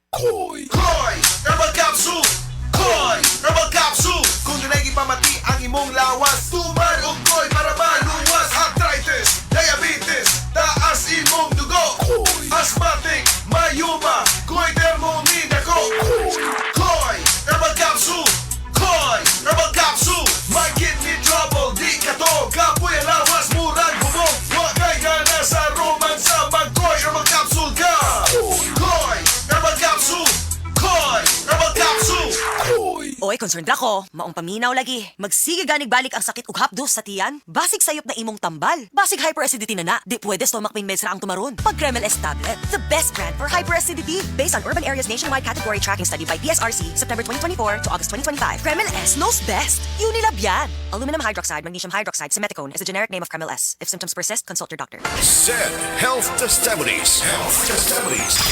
Koy Herbal Capsule Koy Herbal Capsule Kung dunay gipamati ang imong lawas, tuman og koy para maluwas. Arthritis, diabetes, taas imong dugo, asthmatic, mayuma, koy thermomin ako. Koy Herbal Capsule Koy Herbal Capsule. My kidney trouble, di ka to kapoy ang lawas, murag bubog. Wa kay gana sa romansa, mag-koy Herbal Capsule ka. Koy Herbal Capsule Koy Herbal Capsule. Oy, concerned ako. Maong paminaw lagi. Magsige ganig balik ang sakit ug hapdos sa tiyan. Basig sayop na imong tambal. Basig hyperacidity na. Di pwede stomach pain meds ra ang tumaron. Pag Kremel S tablet, the best brand for hyperacidity. Based on Urban Areas Nationwide Category Tracking Study by PSRC, September 2024 to August 2025. Kremel S knows best. Unilab yan. Aluminum hydroxide, magnesium hydroxide, simeticone is the generic name of Kremel S. If symptoms persist, consult your doctor. Said Health Testimonies.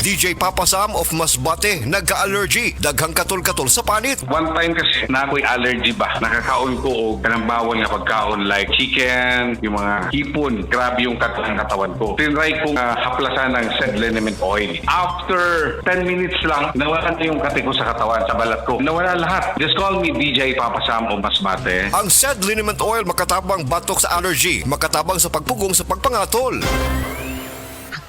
DJ Papa Sam of Masbate, nagka-allergy. Daghang katol-katol sa panit. One time kasi na ako'y allergy ba, nakakaon ko o kanang bawal nga pagkaon like chicken, yung mga hipon, grabe yung katawan ko. Tinry kong haplasan ng said liniment oil. After 10 minutes lang, nawala na yung kate ko sa katawan, sa balat ko. Nawala lahat. Just call me DJ Papa Sam o Masbate. Ang said liniment oil makatabang batok sa allergy, makatabang sa pagpugong sa pagpangatol.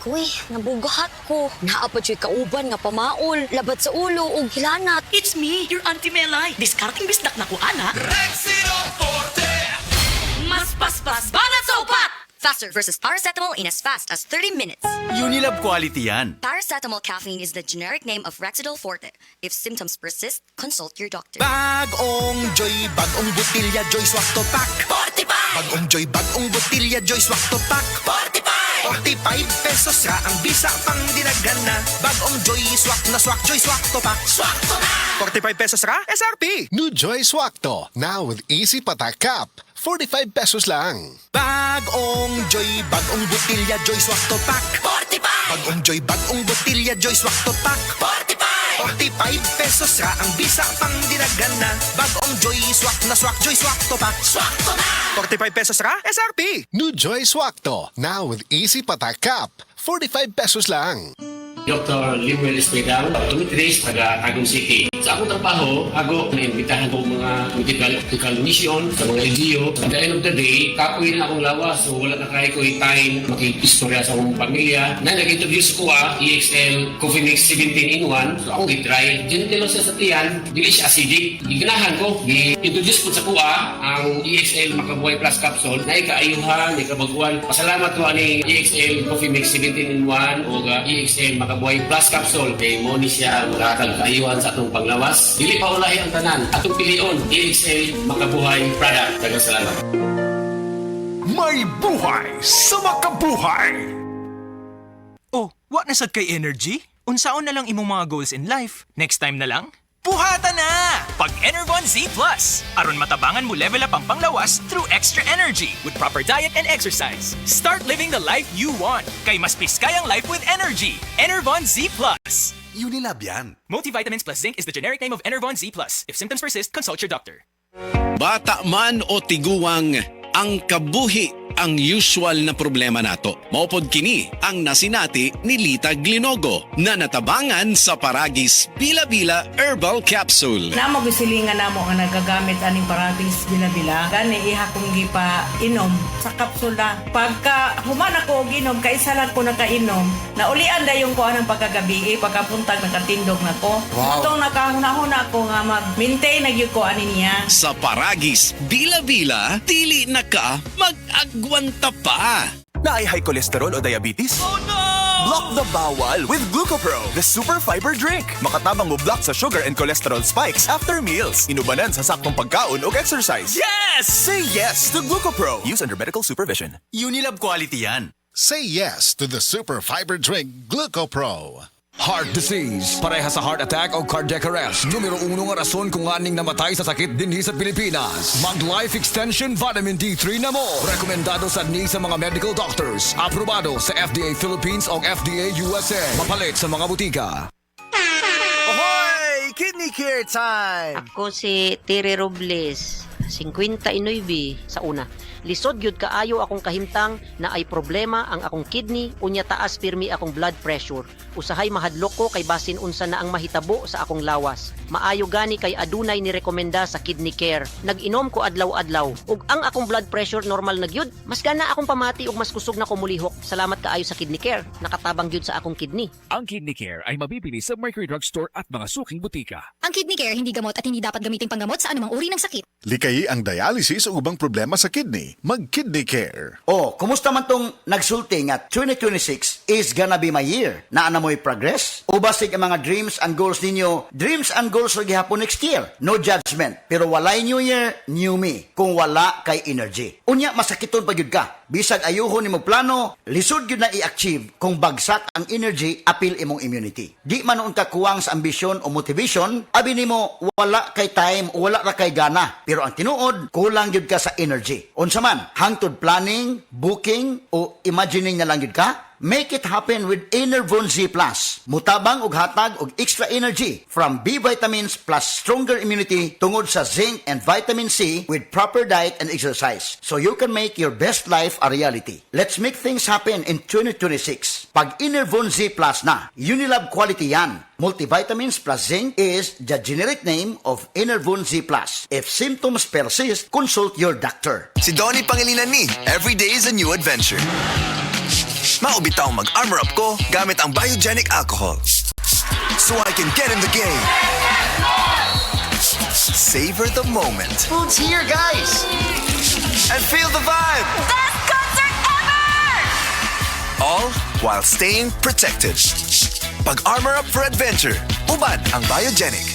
Uy, nabugahat ko. Naapad siya'y kauban nga pamaol, labat sa ulo ug hilanat. It's me, your Auntie Melay. Discarding bisdak na ko, ana. Mas paspas, banat sa upat! Faster versus paracetamol in as fast as 30 minutes. Unilab quality yan. Paracetamol caffeine is the generic name of Rexidol Forte. If symptoms persist, consult your doctor. Bagong Joy, bagong botilya, Joy Swak to Pack. 45! Bagong Joy, bagong botilya, Joy Swak to Pack. 45! 45 pesos ra ang bisa pang dinagana. Bagong Joy Swak na Swak, Joy Swak to Pack. Swak to na! 45 pesos ra, SRP. New Joy Swakto, now with Easy Patak Cup. 45 pesos lang. Bagong Joy, bagong botilya, Joy Swak to Pack. 45! Bagong Joy, bagong botilya, Joy Swak to Pack. 45! 45 pesos ra ang bisa pang dinagana. Bagong Joy Swak na Swak, Joy Swak to Pack. Swak to na! 45 pesos ra, SRP. New Joy Swakto, now with Easy Patak Cup. 45 pesos lang. Dr. Limuel Espedal, optometrist, taga Tagum City. Sa akong trabaho, ako naimbitahan ko mga medical mission sa mga LGU. At the end of the day, kapoy na akong lawas. So wala na kaya ko yung time makikistorya sa akong pamilya. Na nag-introduce ko EXL Coffee Mix 17 in 1. So akong i-try. Gentle siya sa tiyan, dili siya acidic. Giganahan ko, i-introduce ko sa kuha ang EXL Makabuhay Plus Capsule na ikaayuhan, ikabaguan. Pasalamat ko ani EXL Coffee Mix 17 in 1 o EXL Makabuhay Plus Capsule. Kay mo ni siya makakag-ayuhan sa atong panglawas. Dili pa ulahi ang tanan. Atong pilion, EXL Makabuhay product. Daghang salamat. May buhay sa makabuhay! Oh, what nasad kay energy? Unsaon na lang imong mga goals in life? Next time na lang? Buhata na! Pag Enervon Z+. Aron matabangan mo level up ang panglawas through extra energy with proper diet and exercise. Start living the life you want. Kay mas piskay ang life with energy. Enervon Z+. Unilab yan. Multivitamins plus zinc is the generic name of Enervon Z+. If symptoms persist, consult your doctor. Bata man o tiguwang, ang kabuhi ang usual na problema nato. Maupod kini ang nasinati ni Lita Glinogo na natabangan sa Paragis Bila-Bila Herbal Capsule. Namo gisilingan namo nga nagagamit aning Paragis Bila-Bila. Gani iha kong gipa inom sa kapsula. Pagka human ako og inom, kaisa lang ko nakainom, naulian dayon ko anang pagkagabi, pagkapuntag nakatindog na ko. Wow. Itong nakahuna-huna ko nga mag-maintain na gyud ko ani niya. Sa Paragis Bila-Bila, dili na ka mag-agwanta pa. Naay high cholesterol o diabetes? Oh no! Block the bawal with Glucopro, the super fiber drink. Makatabang mo block sa sugar and cholesterol spikes after meals. Inubanan sa saktong pagkaon o exercise. Yes! Say yes to Glucopro. Use under medical supervision. Unilab quality yan. Say yes to the super fiber drink Glucopro. Heart disease, pareha sa heart attack o cardiac arrest. Numero 1 nga rason kung aning namatay sa sakit dinhi sa Pilipinas. Mag Life Extension Vitamin D3 na mo. Rekomendado sa ni sa mga medical doctors. Aprobado sa FDA Philippines o FDA USA. Mapalit sa mga butika. Ahoy! Kidney care time! Ako si Tiri Robles, 59 sa una. Lisod gyud kaayo akong kahimtang na ay problema ang akong kidney unya taas pirmi akong blood pressure. Usahay mahadlok ko kay basin unsa na ang mahitabo sa akong lawas. Maayo gani kay adunay ni rekomenda sa Kidney Care. Nag-inom ko adlaw-adlaw ug ang akong blood pressure normal na gyud. Mas gana akong pamati ug mas kusog na ko mulihok. Salamat kaayo sa Kidney Care. Nakatabang gyud sa akong kidney. Ang Kidney Care ay mabibili sa Mercury Drugstore at mga suking butika. Ang Kidney Care hindi gamot at hindi dapat gamitin panggamot sa anumang uri ng sakit. Likayi ang dialysis o ubang problema sa kidney. Mag-Kidney Care. Oh, kumusta man tong nagsulti nga 2026 is gonna be my year? Naa na mo'y progress? O basig ang mga dreams and goals ninyo, dreams and goals ro gihapon next year. No judgment. Pero walay new year, new me. Kung wala kay energy. Unya, masakiton pa gyud ka. Bisag ayuhon nimo plano, lisod gyud na i-achieve kung bagsak ang energy, apil imong immunity. Di man unta kuwang sa ambisyon o motivation, abi nimo wala kay time o wala ra kay gana. Pero ang tinuod, kulang gyud ka sa energy. Unsa man, hangtod planning, booking o imagining na lang gyud ka? Make it happen with Enervon Z+. Mutabang og hatag og extra energy from B vitamins plus stronger immunity tungod sa zinc and vitamin C with proper diet and exercise. So you can make your best life a reality. Let's make things happen in 2026. Pag Enervon Z+ na, Unilab quality yan. Multivitamins plus zinc is the generic name of Enervon Z+. If symptoms persist, consult your doctor. Si Donnie Pangilinan ni, every day is a new adventure. Maubitaw mag-armor up ko gamit ang biogenic alcohol. So I can get in the game. Savor the moment. Food's here, guys! And feel the vibe. Best concert ever! All while staying protected. Pag-armor up for adventure. Uban ang biogenic.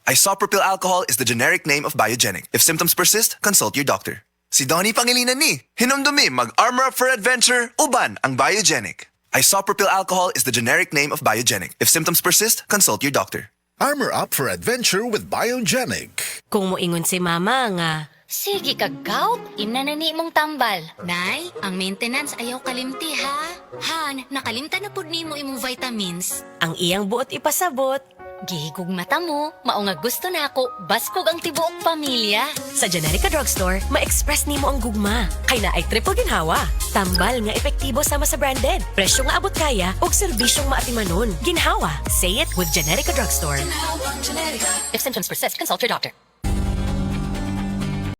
Isopropyl alcohol is the generic name of biogenic. If symptoms persist, consult your doctor. Si Donnie Pangilinan ni, hinumdumi mag-armor up for adventure, uban ang biogenic. Isopropyl alcohol is the generic name of biogenic. If symptoms persist, consult your doctor. Armor up for adventure with Biogenic. Kung moingon si mama nga, Sige kagaw, inanani mong tambal. Nay, ang maintenance ayaw kalimti ha. Han, nakalimta na pud nimo imong vitamins. ang iyang buot ipasabot. Gihigog mata mo, mao nga gusto na ako, baskog ang tibuok pamilya. Sa Generica Drugstore, ma-express nimo ang gugma. Kay naay triple ginhawa. Tambal nga epektibo sama sa branded. Presyo nga abot kaya ug serbisyong maatimanon. Ginhawa. Say it with Generica Drugstore. If symptoms persist, consult your doctor.